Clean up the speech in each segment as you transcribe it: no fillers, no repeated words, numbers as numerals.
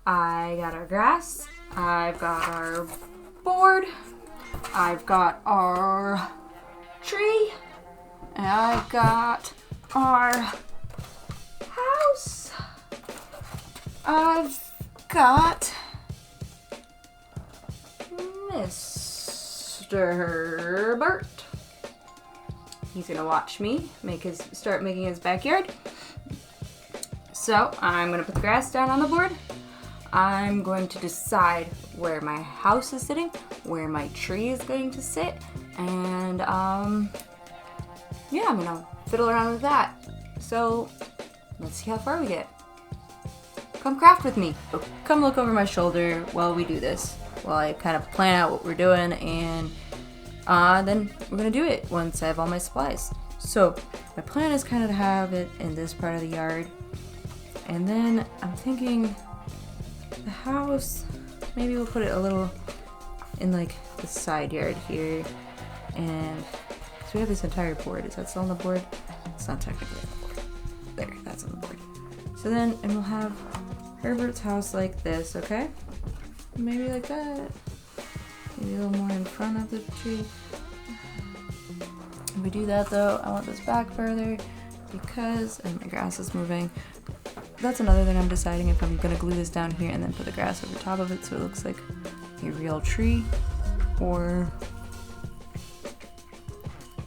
I got our grass. I've got our board. I've got our tree. And I've got our house. I've got Mr. Herbert. He's gonna watch me start making his backyard. So I'm gonna put the grass down on the board. I'm going to decide where my house is sitting, where my tree is going to sit, and yeah, I'm gonna fiddle around with that. So let's see how far we get. Come craft with me. Come look over my shoulder while we do this, while I kind of plan out what we're doing, and then we're gonna do it once I have all my supplies. So my plan is kind of to have it in this part of the yard, and then I'm thinking the house, maybe we'll put it a little in like the side yard here, and so we have this entire board. Is that still on the board? It's not technically on the board. There, that's on the board. So then, and we'll have Herbert's house like this, okay? Maybe like that. Maybe a little more in front of the tree. If we do that though, I want this back further because, and my grass is moving. That's another thing I'm deciding, if I'm gonna glue this down here and then put the grass over top of it so it looks like a real tree, or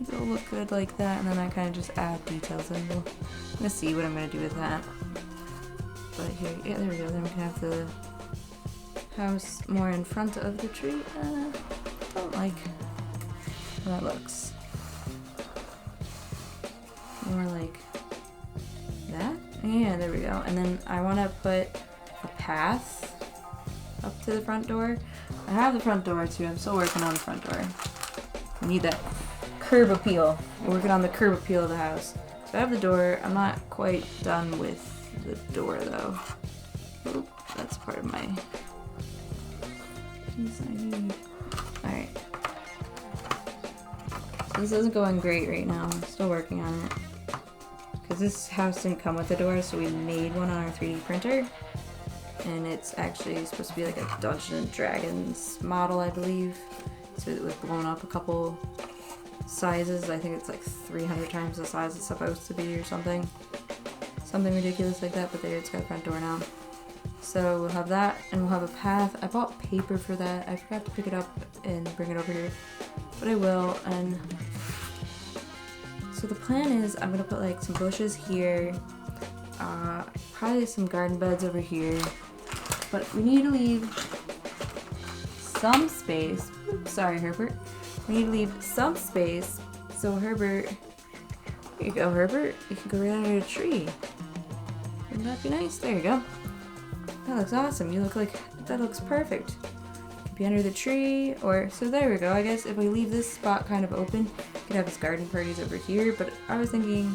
it'll look good like that and then I kind of just add details in. I'm gonna see what I'm gonna do with that. But here, yeah, there we go. Then we can have the house more in front of the tree. Don't like how that looks. More like that. Yeah, there we go. And then I want to put a path up to the front door. I have the front door too. I'm still working on the front door. I need that curb appeal. We're working on the curb appeal of the house. So I have the door. I'm not quite done with the door though. Oop, that's part of my piece I need. Alright. So this isn't going great right now. I'm still working on it. Because this house didn't come with a door, so we made one on our 3D printer. And it's actually supposed to be like a Dungeons and Dragons model, I believe. So it was blown up a couple sizes. I think it's like 300 times the size it's supposed to be or something. Something ridiculous like that, but there, it's got a front door now. So we'll have that, and we'll have a path. I bought paper for that. I forgot to pick it up and bring it over here, but I will. And so the plan is I'm gonna put like some bushes here, probably some garden beds over here, but we need to leave some space. Oops, sorry, Herbert. We need to leave some space so Herbert, here you go, Herbert. You can go right under the tree. Wouldn't that be nice? There you go. That looks awesome. You look like, that looks perfect. Could be under the tree, or, so there we go. I guess if we leave this spot kind of open, we could have his garden parties over here, but I was thinking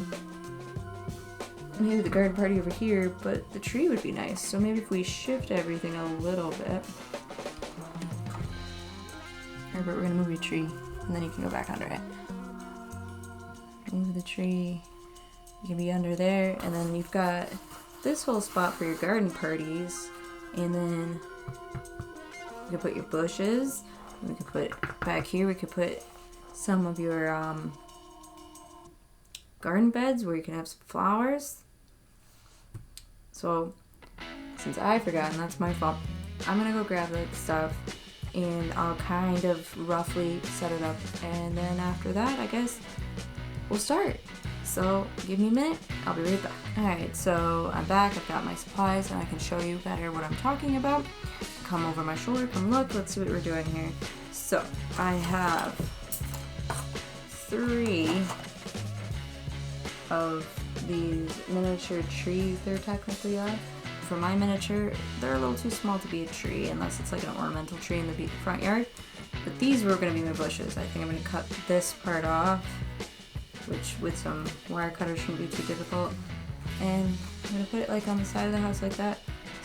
maybe the garden party over here, but the tree would be nice. So maybe if we shift everything a little bit. Herbert, we're gonna move your tree, and then you can go back under it. Move the tree. You can be under there, and then you've got this whole spot for your garden parties, and then you can put your bushes. We could put back here. We could put some of your garden beds where you can have some flowers. So since I forgot, and that's my fault, I'm gonna go grab that stuff, and I'll kind of roughly set it up, and then after that, I guess we'll start. So give me a minute, I'll be right back. Alright, so I'm back, I've got my supplies, and I can show you better what I'm talking about. Come over my shoulder, come look, let's see what we're doing here. So, I have 3 of these miniature trees, they're technically are. For my miniature, they're a little too small to be a tree, unless it's like an ornamental tree in the front yard. But these were going to be my bushes. I think I'm going to cut this part off, which with some wire cutters shouldn't be too difficult. And I'm going to put it like on the side of the house like that.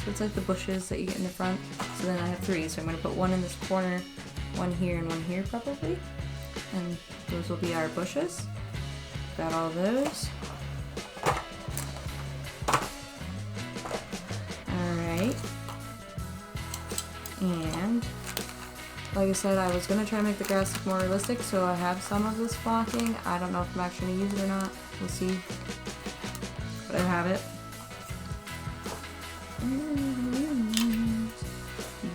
So it's like the bushes that you get in the front. So then I have 3. So I'm going to put one in this corner, one here, and one here probably. And those will be our bushes. Got all those. Alright. And like I said, I was gonna try to make the grass look more realistic, so I have some of this flocking. I don't know if I'm actually gonna use it or not. We'll see. But I have it. And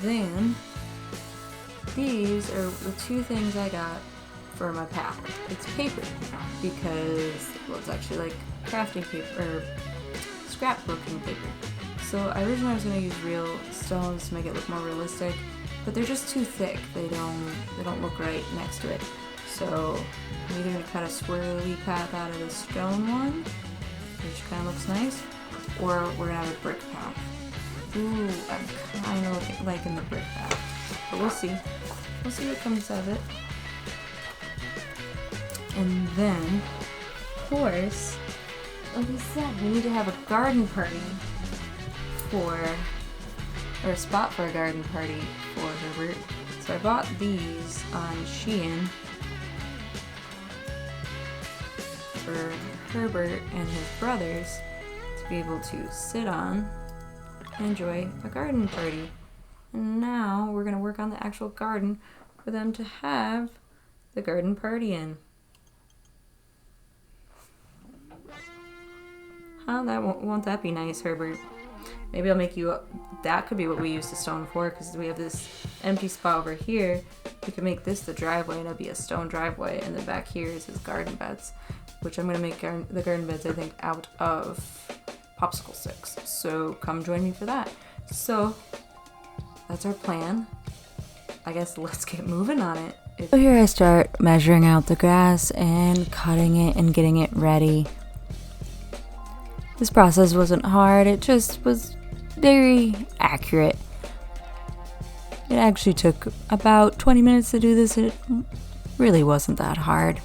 then these are the two things I got for my pack. It's paper because, well, it's actually like crafting paper or scrapbooking paper. So originally I was gonna use real stones to make it look more realistic, but they're just too thick. They don't look right next to it. So I'm either gonna cut a swirly path out of the stone one, which kind of looks nice, or we're gonna have a brick path. Ooh, I'm kind of liking the brick path, but we'll see. We'll see what comes of it. And then, of course, like I said, we need to have a garden party or a spot for a garden party for Herbert. So I bought these on Shein for Herbert and his brothers to be able to sit on and enjoy a garden party. And now we're gonna work on the actual garden for them to have the garden party in. Huh? Won't that be nice, Herbert? Maybe I'll make you that could be what we use the stone for, because we have this empty spot over here. We could make this the driveway, and it'll be a stone driveway, and then back here is his garden beds, which I'm gonna make the garden beds, I think, out of popsicle sticks. So come join me for that. So that's our plan. I guess let's get moving on it. So here I start measuring out the grass and cutting it and getting it ready. This process wasn't hard, it just was very accurate. It actually took about 20 minutes to do this, and it really wasn't that hard.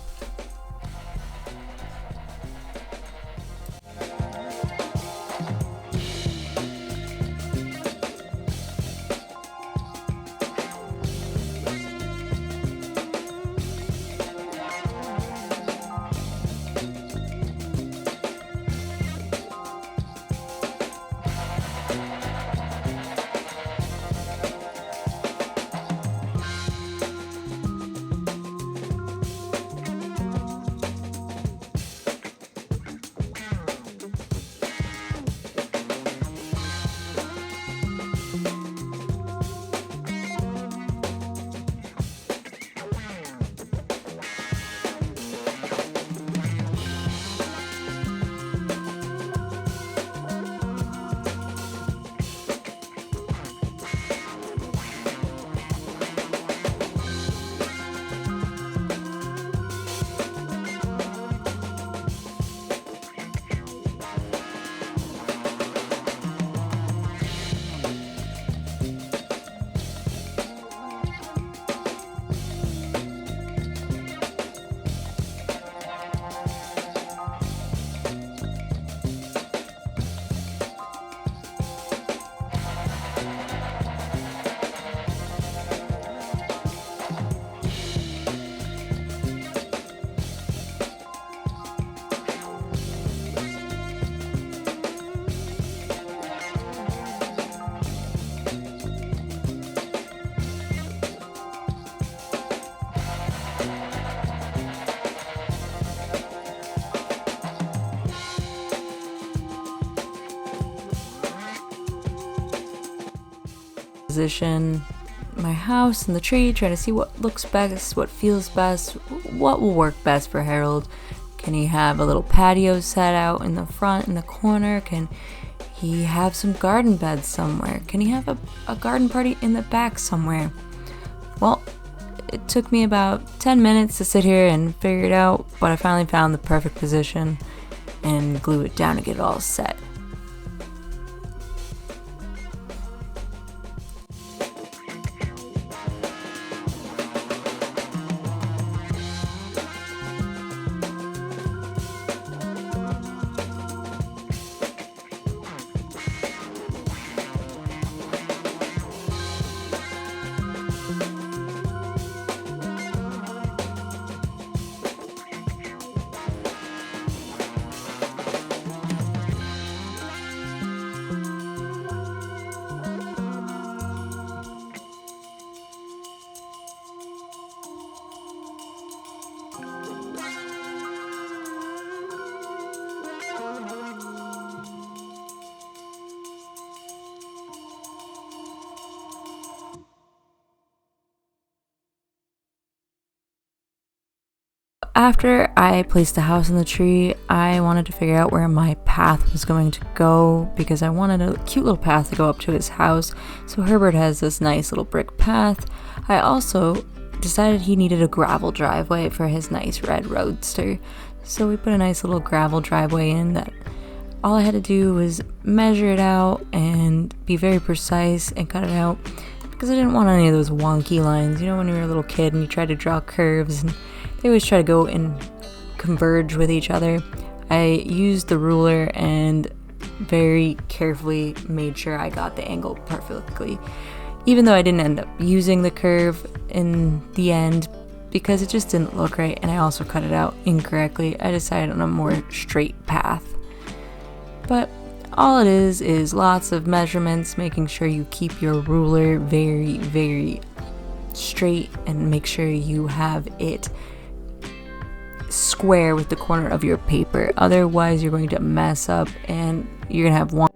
Position my house and the tree, trying to see what looks best, what feels best, what will work best for Harold. Can he have a little patio set out in the front, in the corner? Can he have some garden beds somewhere? Can he have a garden party in the back somewhere? Well, it took me about 10 minutes to sit here and figure it out, but I finally found the perfect position and glue it down to get it all set. after I placed the house in the tree, I wanted to figure out where my path was going to go because I wanted a cute little path to go up to his house. So Herbert has this nice little brick path. I also decided he needed a gravel driveway for his nice red roadster. So we put a nice little gravel driveway in that all I had to do was measure it out and be very precise and cut it out because I didn't want any of those wonky lines. You know, when you were a little kid and you try to draw curves and they always try to go and converge with each other. I used the ruler and very carefully made sure I got the angle perfectly. Even though I didn't end up using the curve in the end because it just didn't look right, and I also cut it out incorrectly, I decided on a more straight path. But all it is lots of measurements, making sure you keep your ruler very, very straight and make sure you have it square with the corner of your paper. Otherwise, you're going to mess up and you're going to have one.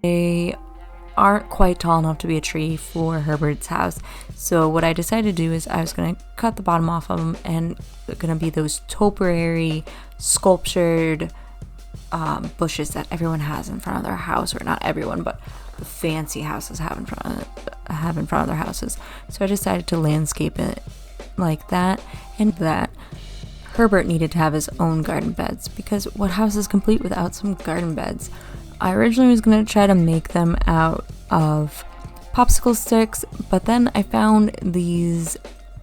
They aren't quite tall enough to be a tree for Herbert's house. So what I decided to do is I was going to cut the bottom off of them, and they're going to be those topiary sculptured bushes that everyone has in front of their house, or not everyone, but the fancy houses have in front of their houses. So I decided to landscape it like that, and that Herbert needed to have his own garden beds, because what house is complete without some garden beds? I originally was going to try to make them out of popsicle sticks, but then I found these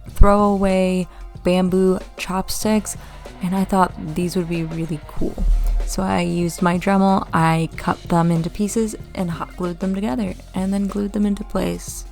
throwaway bamboo chopsticks, and I thought these would be really cool. So I used my Dremel, I cut them into pieces and hot glued them together, and then glued them into place.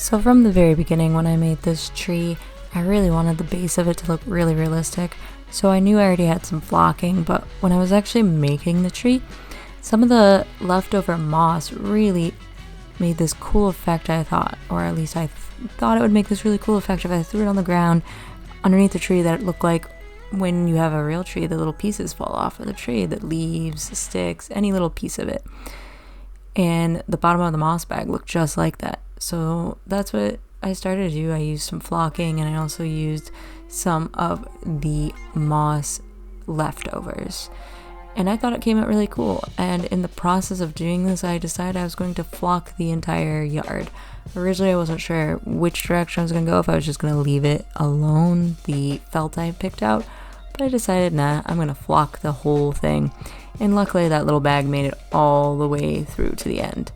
So from the very beginning when I made this tree, I really wanted the base of it to look really realistic. So I knew I already had some flocking, but when I was actually making the tree, some of the leftover moss really made this cool effect, I thought, or at least I thought it would make this really cool effect if I threw it on the ground underneath the tree, that it looked like when you have a real tree, the little pieces fall off of the tree, the leaves, the sticks, any little piece of it. And the bottom of the moss bag looked just like that. So that's what I started to do. I used some flocking, and I also used some of the moss leftovers. And I thought it came out really cool. And in the process of doing this, I decided I was going to flock the entire yard. Originally, I wasn't sure which direction I was going to go, if I was just going to leave it alone, the felt I picked out. But I decided, nah, I'm going to flock the whole thing. And luckily, that little bag made it all the way through to the end.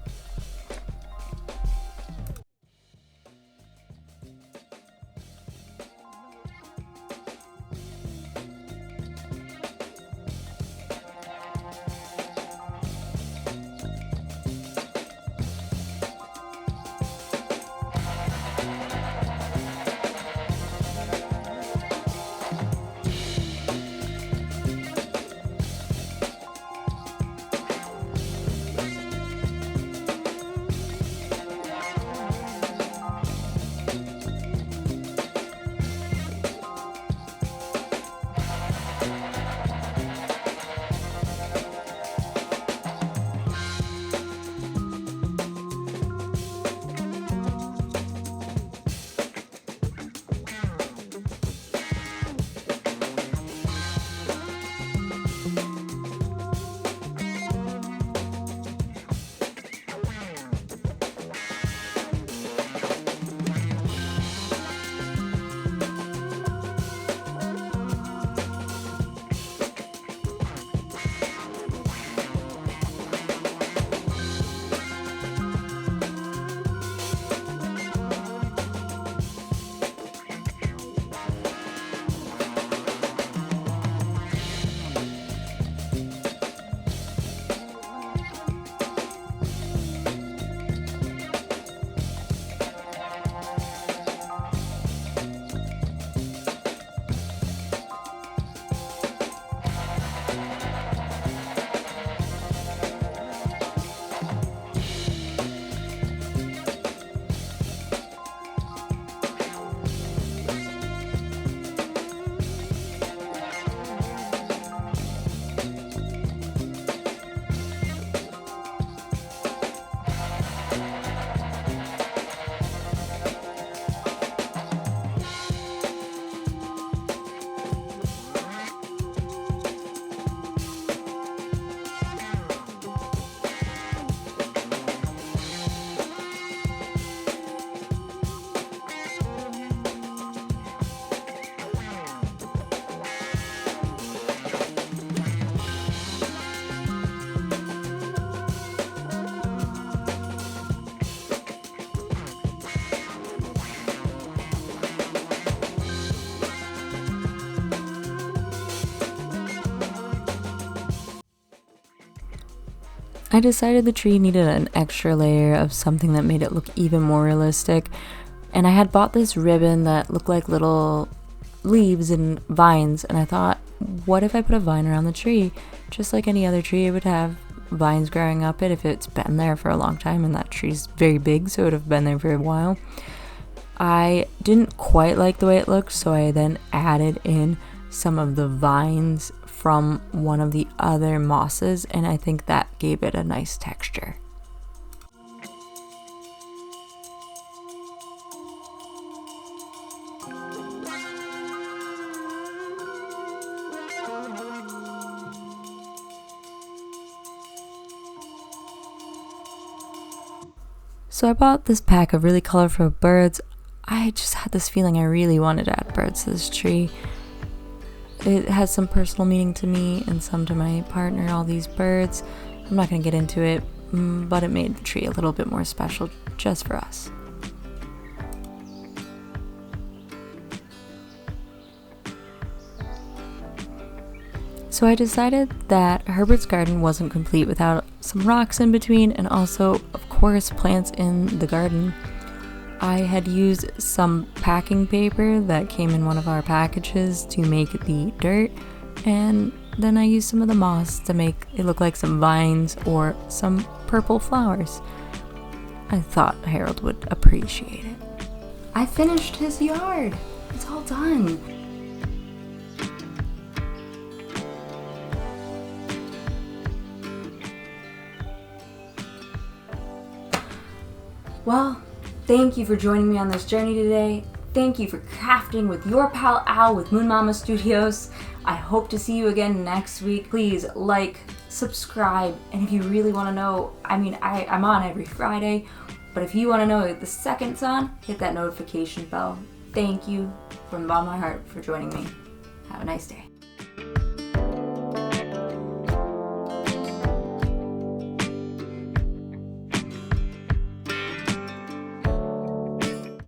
I decided the tree needed an extra layer of something that made it look even more realistic, and I had bought this ribbon that looked like little leaves and vines, and I thought, what if I put a vine around the tree? Just like any other tree, it would have vines growing up it if it's been there for a long time, and that tree's very big, so it would have been there for a while. I didn't quite like the way it looked, so I then added in some of the vines from one of the other mosses, and I think that gave it a nice texture. So I bought this pack of really colorful birds. I just had this feeling I really wanted to add birds to this tree. It has some personal meaning to me and some to my partner, all these birds. I'm not going to get into it, but it made the tree a little bit more special just for us. So I decided that Herbert's garden wasn't complete without some rocks in between, and also, of course, plants in the garden. I had used some packing paper that came in one of our packages to make the dirt, and then I used some of the moss to make it look like some vines or some purple flowers. I thought Harold would appreciate it. I finished his yard. It's all done. Well, thank you for joining me on this journey today. Thank you for crafting with your pal Al with Moon Momma Studios. I hope to see you again next week. Please like, subscribe, and if you really want to know, I'm on every Friday, but if you want to know the second it's on, hit that notification bell. Thank you from the bottom of my heart for joining me. Have a nice day.